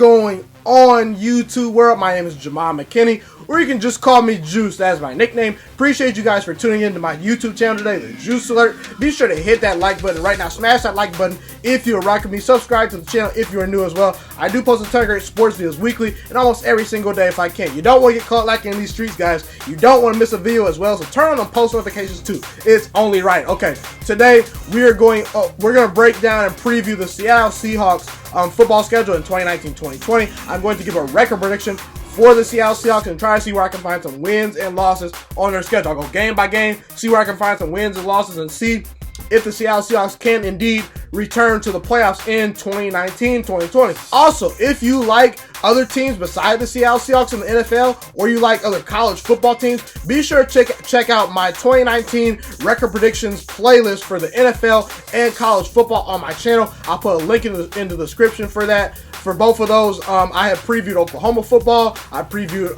going on, YouTube world? My name is Ghiman Mckinney, or you can just call me Juice. That's my nickname. Appreciate you guys for tuning in to my YouTube channel today, The Juice Alert. Be sure to hit that like button right now. Smash that like button if you're rocking me. Subscribe to the channel if you're new as well. I do post a ton of great sports videos weekly and almost every single day if I can. You don't want to get caught lacking in these streets, guys. You don't want to miss a video as well, so turn on post notifications too. It's only right. Okay, today we're going to break down and preview the Seattle Seahawks football schedule in 2019-2020. I'm going to give a record prediction for the Seattle Seahawks and try to see where I can find some wins and losses on their schedule. I'll go game by game, see where I can find some wins and losses, and see if the Seattle Seahawks can indeed return to the playoffs in 2019-2020. Also, if you like other teams besides the Seattle Seahawks in the NFL, or you like other college football teams, be sure to check out my 2019 record predictions playlist for the NFL and college football on my channel. I'll put a link in the description for that. For both of those, I have previewed Oklahoma football, I previewed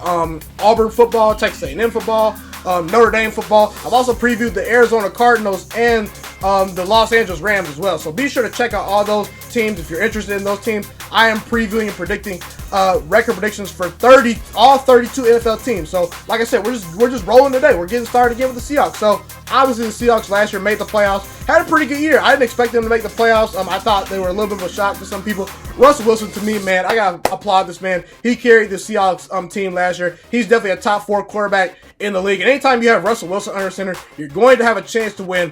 Auburn football, Texas A&M football, Notre Dame football. I've also previewed the Arizona Cardinals and the Los Angeles Rams as well. So be sure to check out all those teams if you're interested in those teams. I am previewing and predicting record predictions for all 32 NFL teams. So like I said, we're just rolling today. We're getting started again with the Seahawks. So obviously the Seahawks last year made the playoffs, had a pretty good year. I didn't expect them to make the playoffs. I thought they were a little bit of a shock to some people. Russell Wilson, to me, man, I gotta applaud this man. He carried the Seahawks team last year. He's definitely a top 4 quarterback in the league. And anytime you have Russell Wilson under center, you're going to have a chance to win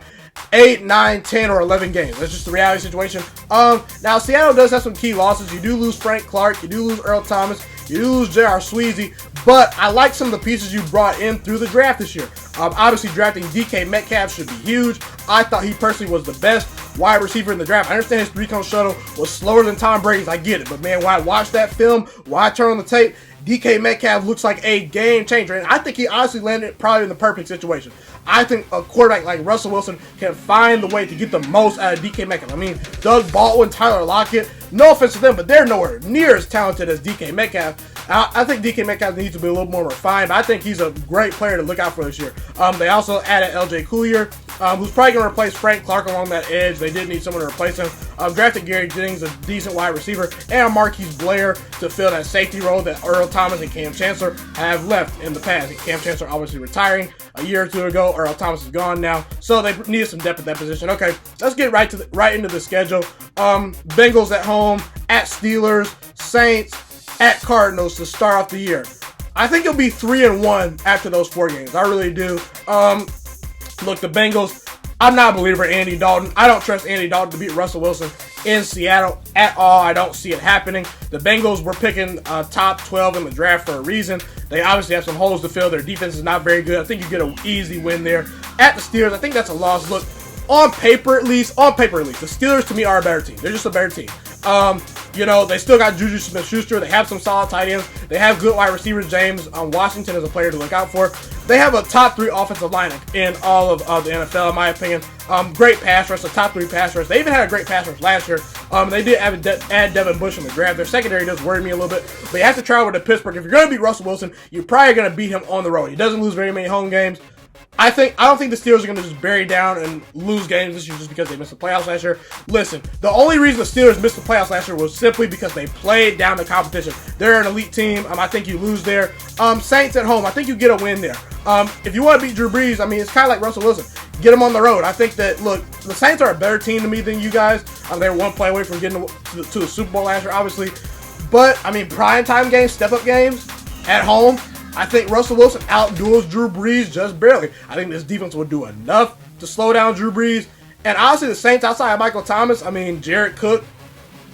8, 9, 10, or 11 games. That's just the reality situation. Now, Seattle does have some key losses. You do lose Frank Clark. You do lose Earl Thomas. You do lose J.R. Sweezy. But I like some of the pieces you brought in through the draft this year. Obviously, drafting DK Metcalf should be huge. I thought he personally was the best wide receiver in the draft. I understand his 3-cone shuttle was slower than Tom Brady's. I get it. But, man, when I watch that film, when I turn on the tape, DK Metcalf looks like a game changer. And I think he honestly landed probably in the perfect situation. I think a quarterback like Russell Wilson can find the way to get the most out of DK Metcalf. I mean, Doug Baldwin, Tyler Lockett, no offense to them, but they're nowhere near as talented as DK Metcalf. I think DK Metcalf needs to be a little more refined, but I think he's a great player to look out for this year. They also added LJ Collier, who's probably going to replace Frank Clark along that edge. They did need someone to replace him. Drafted Gary Jennings, a decent wide receiver, and Marquise Blair to fill that safety role that Earl Thomas and Cam Chancellor have left in the past. Cam Chancellor obviously retiring a year or two ago. Earl Thomas is gone now, so they needed some depth at that position. Okay, let's get right into the schedule. Bengals at home, at Steelers, Saints, at Cardinals to start off the year. I think it'll be 3-1 after those 4 games. I really do. Look, the Bengals, I'm not a believer in Andy Dalton. I don't trust Andy Dalton to beat Russell Wilson in Seattle at all. I don't see it happening. The Bengals were picking top 12 in the draft for a reason. They obviously have some holes to fill. Their defense is not very good. I think you get an easy win there. At the Steelers, I think that's a loss. Look, on paper at least, the Steelers to me are a better team. They're just a better team. You know, they still got Juju Smith-Schuster. They have some solid tight ends. They have good wide receivers. James Washington is a player to look out for. They have a top 3 offensive line in all of the NFL, in my opinion. Great pass rush, a top 3 pass rush. They even had a great pass rush last year. They did add Devin Bush in the draft. Their secondary does worry me a little bit. But you have to travel to Pittsburgh. If you're going to beat Russell Wilson, you're probably going to beat him on the road. He doesn't lose very many home games. I don't think the Steelers are going to just bury down and lose games this year just because they missed the playoffs last year. Listen, the only reason the Steelers missed the playoffs last year was simply because they played down the competition. They're an elite team. I think you lose there. Saints at home, I think you get a win there. If you want to beat Drew Brees, I mean, it's kind of like Russell Wilson. Get them on the road. I think that, look, the Saints are a better team to me than you guys. They were 1 play away from getting to the Super Bowl last year, obviously. But, I mean, primetime games, step-up games at home, I think Russell Wilson outduels Drew Brees just barely. I think this defense will do enough to slow down Drew Brees. And honestly, the Saints outside of Michael Thomas, Jared Cook,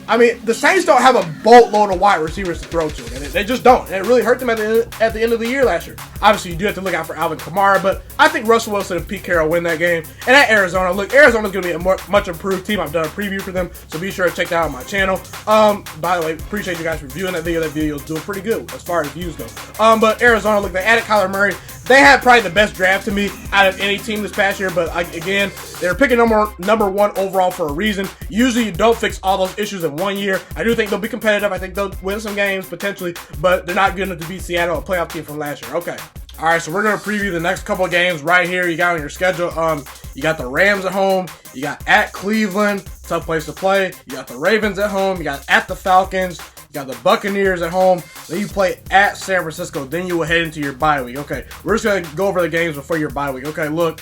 the Saints don't have a boatload of wide receivers to throw to. And they just don't. And it really hurt them at the end of the year last year. Obviously, you do have to look out for Alvin Kamara, but I think Russell Wilson and Pete Carroll win that game. And at Arizona, look, Arizona's going to be a much improved team. I've done a preview for them, so be sure to check that out on my channel. By the way, appreciate you guys for viewing that video. That video is doing pretty good as far as views go. But Arizona, look, they added Kyler Murray. They had probably the best draft to me out of any team this past year, but again, they're picking number 1 overall for a reason. Usually you don't fix all those issues in 1 year. I do think they'll be competitive. I think they'll win some games potentially, but they're not good enough to beat Seattle, a playoff team from last year. Okay. All right, so we're going to preview the next couple of games right here. You got on your schedule. You got the Rams at home. You got at Cleveland, tough place to play. You got the Ravens at home. You got at the Falcons. You got the Buccaneers at home. Then you play at San Francisco. Then you will head into your bye week. Okay, we're just going to go over the games before your bye week. Okay, look.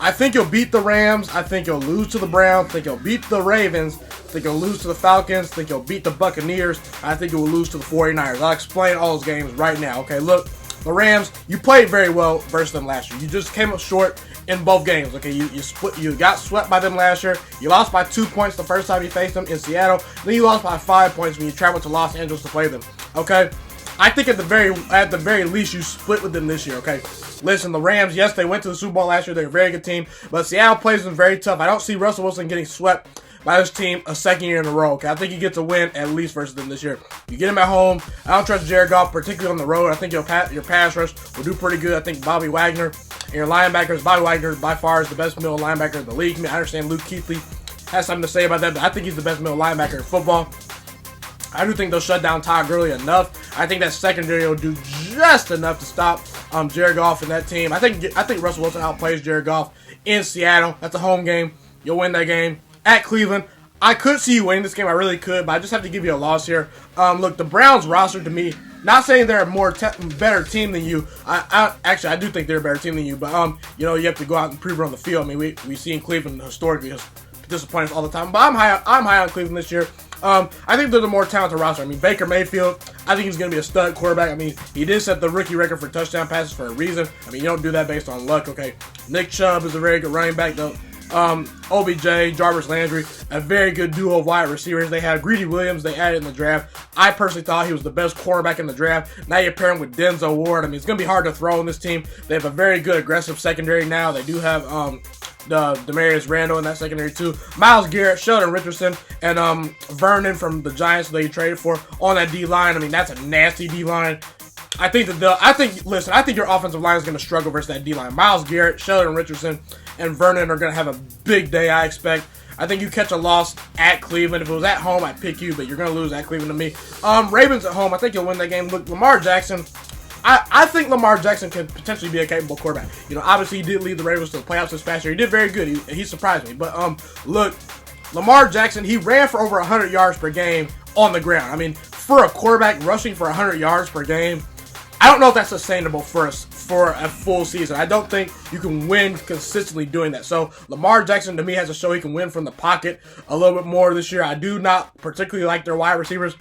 I think you'll beat the Rams. I think you'll lose to the Browns. I think you'll beat the Ravens. I think you'll lose to the Falcons. I think you'll beat the Buccaneers. I think you will lose to the 49ers. I'll explain all those games right now. Okay, look. The Rams, you played very well versus them last year. You just came up short in both games. Okay, you got swept by them last year. You lost by 2 points the first time you faced them in Seattle. Then you lost by 5 points when you traveled to Los Angeles to play them. Okay, I think at the very least you split with them this year. Okay, listen, the Rams, yes, they went to the Super Bowl last year. They're a very good team, but Seattle plays them very tough. I don't see Russell Wilson getting swept by this team a second year in a row. Okay, I think he gets a win at least versus them this year. You get him at home. I don't trust Jared Goff, particularly on the road. I think your pass rush will do pretty good. I think Bobby Wagner and your linebackers. Bobby Wagner by far is the best middle linebacker in the league. I mean, I understand Luke Kuechly has something to say about that, but I think he's the best middle linebacker in football. I do think they'll shut down Todd Gurley enough. I think that secondary will do just enough to stop Jared Goff and that team. I think Russell Wilson outplays Jared Goff in Seattle. That's a home game. You'll win that game. At Cleveland, I could see you winning this game. I really could, but I just have to give you a loss here. Look, the Browns roster to me, not saying they're a better team than you. I do think they're a better team than you, but you have to go out and prove it on the field. I mean, we see in Cleveland historically disappoint us all the time. But I'm high on Cleveland this year. I think they're the more talented roster. I mean, Baker Mayfield, I think he's going to be a stud quarterback. I mean, he did set the rookie record for touchdown passes for a reason. I mean, you don't do that based on luck, okay? Nick Chubb is a very good running back, though. OBJ, Jarvis Landry, a very good duo of wide receivers. They had Greedy Williams, they added in the draft. I personally thought he was the best quarterback in the draft. Now you pair him with Denzel Ward. I mean, it's going to be hard to throw in this team. They have a very good aggressive secondary now. They do have Demarius Randall in that secondary too. Myles Garrett, Sheldon Richardson, and Vernon from the Giants they traded for on that D-line. I mean, that's a nasty D-line. I think your offensive line is going to struggle versus that D-line. Myles Garrett, Sheldon Richardson, and Vernon are going to have a big day, I expect. I think you catch a loss at Cleveland. If it was at home, I'd pick you, but you're going to lose at Cleveland to me. Ravens at home, I think you'll win that game. Look, Lamar Jackson, I think Lamar Jackson can potentially be a capable quarterback. Obviously he did lead the Ravens to the playoffs this past year. He did very good. He surprised me. But look, Lamar Jackson, he ran for over 100 yards per game on the ground. I mean, for a quarterback rushing for 100 yards per game, I don't know if that's sustainable for a full season. I don't think you can win consistently doing that. So Lamar Jackson, to me, has to show he can win from the pocket a little bit more this year. I do not particularly like their wide receivers.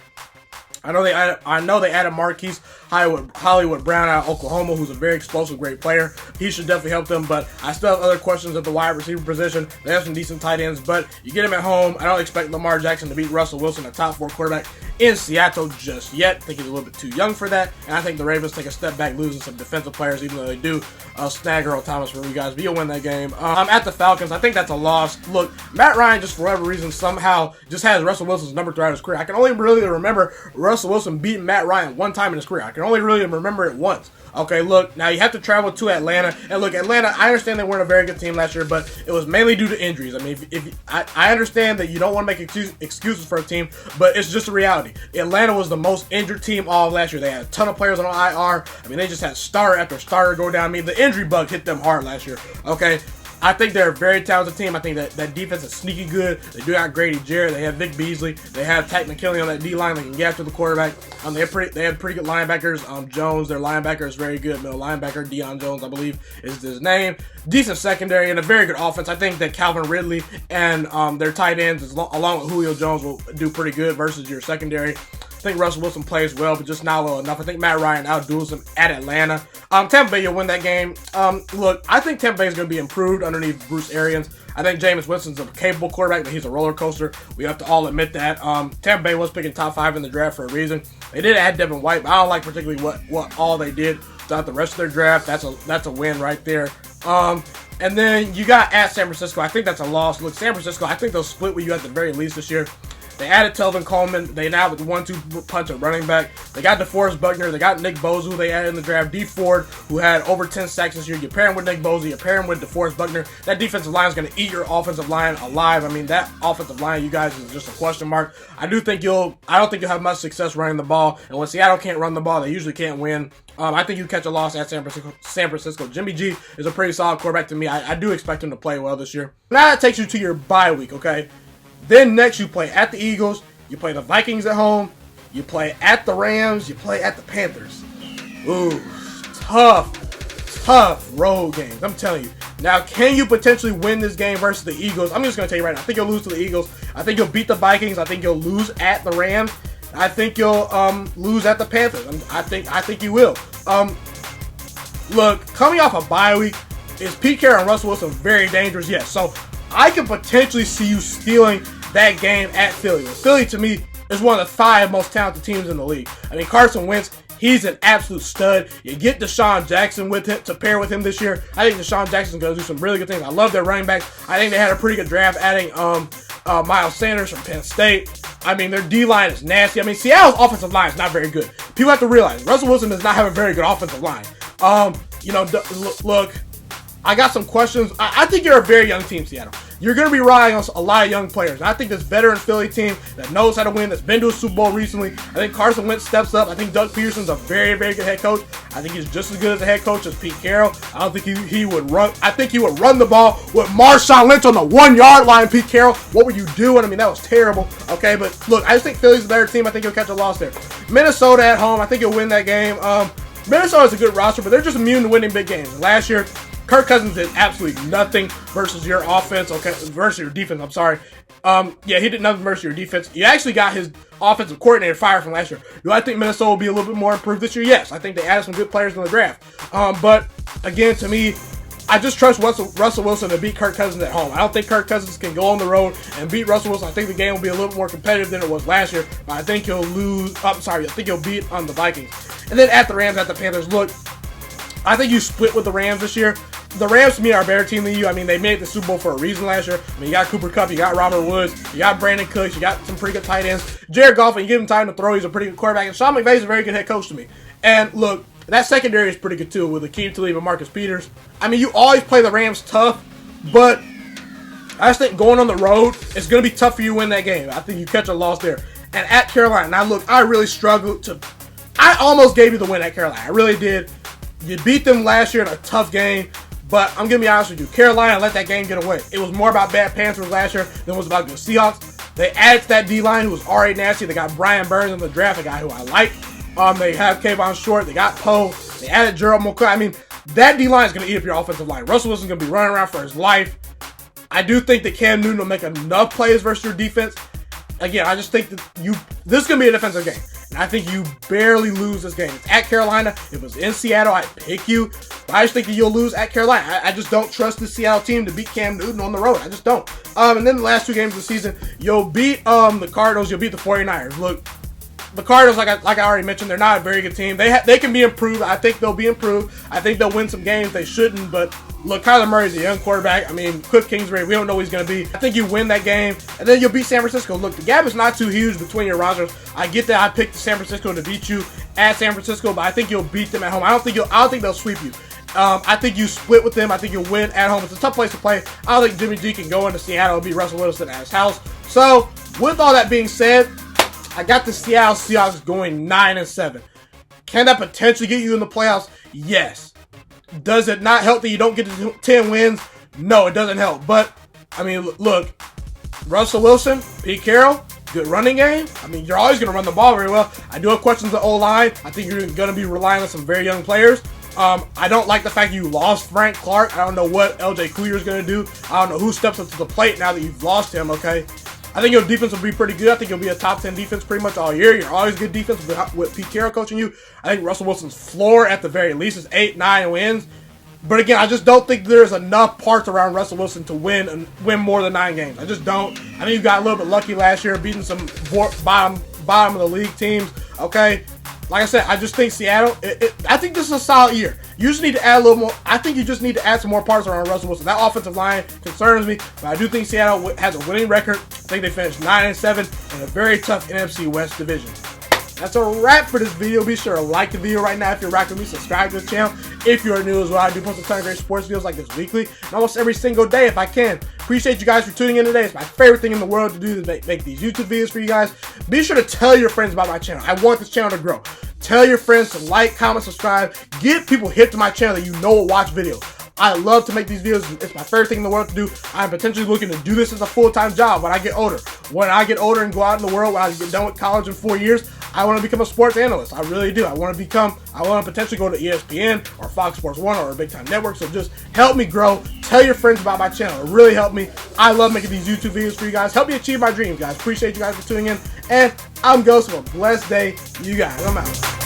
I know they added Marquise Hollywood Brown out of Oklahoma, who's a very explosive, great player. He should definitely help them, but I still have other questions at the wide receiver position. They have some decent tight ends, but you get him at home. I don't expect Lamar Jackson to beat Russell Wilson, a top 4 quarterback in Seattle just yet. I think he's a little bit too young for that, and I think the Ravens take a step back, losing some defensive players, even though they do snag Earl Thomas for you guys. But you'll win that game. At the Falcons, I think that's a loss. Look, Matt Ryan, just for whatever reason, somehow just has Russell Wilson's number throughout his career. I can only really remember Russell Wilson beating Matt Ryan one time in his career. I can only really remember it once. Okay, look, now you have to travel to Atlanta. And look, Atlanta, I understand they weren't a very good team last year, but it was mainly due to injuries. I mean, I understand that you don't want to make excuses for a team, but it's just a reality. Atlanta was the most injured team all of last year. They had a ton of players on IR. I mean, they just had starter after starter go down. I mean, the injury bug hit them hard last year. Okay, I think they're a very talented team. I think that defense is sneaky good. They do have Grady Jarrett. They have Vic Beasley. They have Takk McKinley on that D-line. They can get after the quarterback. They have pretty good linebackers. Jones, their linebacker, is very good. Middle linebacker, Deion Jones, I believe, is his name. Decent secondary and a very good offense. I think that Calvin Ridley and their tight ends, along with Julio Jones, will do pretty good versus your secondary. I think Russell Wilson plays well, but just not well enough. I think Matt Ryan outduels him at Atlanta. Tampa Bay will win that game. Look, I think Tampa Bay is going to be improved underneath Bruce Arians. I think Jameis Winston's a capable quarterback, but he's a roller coaster. We have to all admit that. Tampa Bay was picking top 5 in the draft for a reason. They did add Devin White, but I don't like particularly what all they did throughout the rest of their draft. That's a win right there. And then you got at San Francisco. I think that's a loss. Look, San Francisco, I think they'll split with you at the very least this year. They added Telvin Coleman. They now have the 1-2 punch at running back. They got DeForest Buckner. They got Nick Bosa, who they added in the draft. D Ford, who had over 10 sacks this year. You pair him with Nick Bosa. You pair him with DeForest Buckner. That defensive line is going to eat your offensive line alive. I mean, that offensive line, you guys, is just a question mark. I don't think you'll have much success running the ball. And when Seattle can't run the ball, they usually can't win. I think you catch a loss at San Francisco. Jimmy G is a pretty solid quarterback to me. I do expect him to play well this year. Now that takes you to your bye week, okay? Then next you play at the Eagles. You play the Vikings at home. You play at the Rams. You play at the Panthers. Ooh, tough road games. I'm telling you. Now, can you potentially win this game versus the Eagles? I'm just going to tell you right now. I think you'll lose to the Eagles. I think you'll beat the Vikings. I think you'll lose at the Rams. I think you'll lose at the Panthers. I think you will. Look, coming off a bye week, is Pete Carroll and Russell Wilson very dangerous? Yes. So I can potentially see you stealing that game at Philly. Philly, to me, is one of the 5 most talented teams in the league. I mean, Carson Wentz, he's an absolute stud. You get Deshaun Jackson with him to pair with him this year. I think Deshaun Jackson's going to do some really good things. I love their running backs. I think they had a pretty good draft adding Miles Sanders from Penn State. I mean, their D-line is nasty. I mean, Seattle's offensive line is not very good. People have to realize Russell Wilson does not have a very good offensive line. Look, I got some questions. I think you're a very young team, Seattle. You're going to be relying on a lot of young players. And I think this veteran Philly team that knows how to win, that's been to a Super Bowl recently. I think Carson Wentz steps up. I think Doug Peterson's a very, very good head coach. I think he's just as good as a head coach as Pete Carroll. I don't think he would run. I think he would run the ball with Marshawn Lynch on the 1-yard line. Pete Carroll, what were you doing? I mean, that was terrible. Okay, but look, I just think Philly's a better team. I think he'll catch a loss there. Minnesota at home, I think he'll win that game. Minnesota's a good roster, but they're just immune to winning big games. Last year, Kirk Cousins did absolutely nothing versus your offense, versus your defense, I'm sorry. He did nothing versus your defense. You actually got his offensive coordinator fired from last year. Do I think Minnesota will be a little bit more improved this year? Yes. I think they added some good players in the draft. But, again, to me, I just trust Russell Wilson to beat Kirk Cousins at home. I don't think Kirk Cousins can go on the road and beat Russell Wilson. I think the game will be a little more competitive than it was last year. But I think he'll lose. I think he'll beat the Vikings. And then at the Rams, at the Panthers. Look, I think you split with the Rams this year. The Rams, to me, are a better team than you. I mean, they made the Super Bowl for a reason last year. I mean, you got Cooper Kupp, you got Robert Woods, you got Brandon Cooks, you got some pretty good tight ends. Jared Goff, and you give him time to throw, he's a pretty good quarterback. And Sean McVay's a very good head coach to me. And look, that secondary is pretty good too with Akeem Talib and Marcus Peters. I mean, you always play the Rams tough, but I just think going on the road, it's going to be tough for you to win that game. I think you catch a loss there. And at Carolina, now look, I really struggled to. I almost gave you the win at Carolina. I really did. You beat them last year in a tough game, but I'm going to be honest with you. Carolina let that game get away. It was more about bad Panthers last year than it was about the Seahawks. They added to that D-line who was already nasty. They got Brian Burns in the draft, a guy who I like. They have Kayvon Short. They got Poe. They added Gerald McCoy. I mean, that D-line is going to eat up your offensive line. Russell Wilson's going to be running around for his life. I do think that Cam Newton will make enough plays versus your defense. Again, I just think that this is going to be a defensive game. And I think you barely lose this game. It's at Carolina. If it was in Seattle, I'd pick you. But I just think that you'll lose at Carolina. I just don't trust the Seattle team to beat Cam Newton on the road. I just don't. And then the last 2 games of the season, you'll beat the Cardinals. You'll beat the 49ers. Look, the Cardinals, like I already mentioned, they're not a very good team. They can be improved. I think they'll be improved. I think they'll win some games they shouldn't. But look, Kyler Murray's a young quarterback. I mean, Cliff Kingsbury, we don't know who he's going to be. I think you win that game, and then you'll beat San Francisco. Look, the gap is not too huge between your rosters. I get that I picked San Francisco to beat you at San Francisco, but I think you'll beat them at home. I don't think they'll sweep you. I think you split with them. I think you'll win at home. It's a tough place to play. I don't think Jimmy G can go into Seattle and beat Russell Wilson at his house. So, with all that being said, I got the Seattle Seahawks going 9-7. Can that potentially get you in the playoffs? Yes. Does it not help that you don't get to 10 wins? No, it doesn't help. But, I mean, look, Russell Wilson, Pete Carroll, good running game. I mean, you're always going to run the ball very well. I do have questions at O-line. I think you're going to be relying on some very young players. I don't like the fact you lost Frank Clark. I don't know what LJ Couillier is going to do. I don't know who steps up to the plate now that you've lost him, okay? I think your defense will be pretty good. I think you'll be a top 10 defense pretty much all year. You're always good defense with Pete Carroll coaching you. I think Russell Wilson's floor at the very least is 8-9 wins. But again, I just don't think there's enough parts around Russell Wilson to win more than 9 games. I just don't. I think you got a little bit lucky last year beating some bottom of the league teams. Okay, like I said, I just think Seattle. I think this is a solid year. You just need to add a little more. I think you just need to add some more parts around Russell Wilson. That offensive line concerns me, but I do think Seattle has a winning record. I think they finished 9-7 in a very tough NFC West division. That's a wrap for this video. Be sure to like the video right now if you're rocking with me. Subscribe to the channel if you're new as well. I do post a ton of great sports videos like this weekly and almost every single day if I can. Appreciate you guys for tuning in today. It's my favorite thing in the world to do, to make these YouTube videos for you guys. Be sure to tell your friends about my channel. I want this channel to grow. Tell your friends to like, comment, subscribe. Get people hit to my channel that you know will watch videos. I love to make these videos. It's my favorite thing in the world to do. I'm potentially looking to do this as a full-time job when I get older. When I get older and go out in the world, when I get done with college in 4 years, I want to become a sports analyst. I really do. I want to potentially go to ESPN or Fox Sports 1 or a big time network. So just help me grow. Tell your friends about my channel. It really helped me. I love making these YouTube videos for you guys. Help me achieve my dreams, guys. Appreciate you guys for tuning in. And I'm Ghost. Have a blessed day. You guys. I'm out.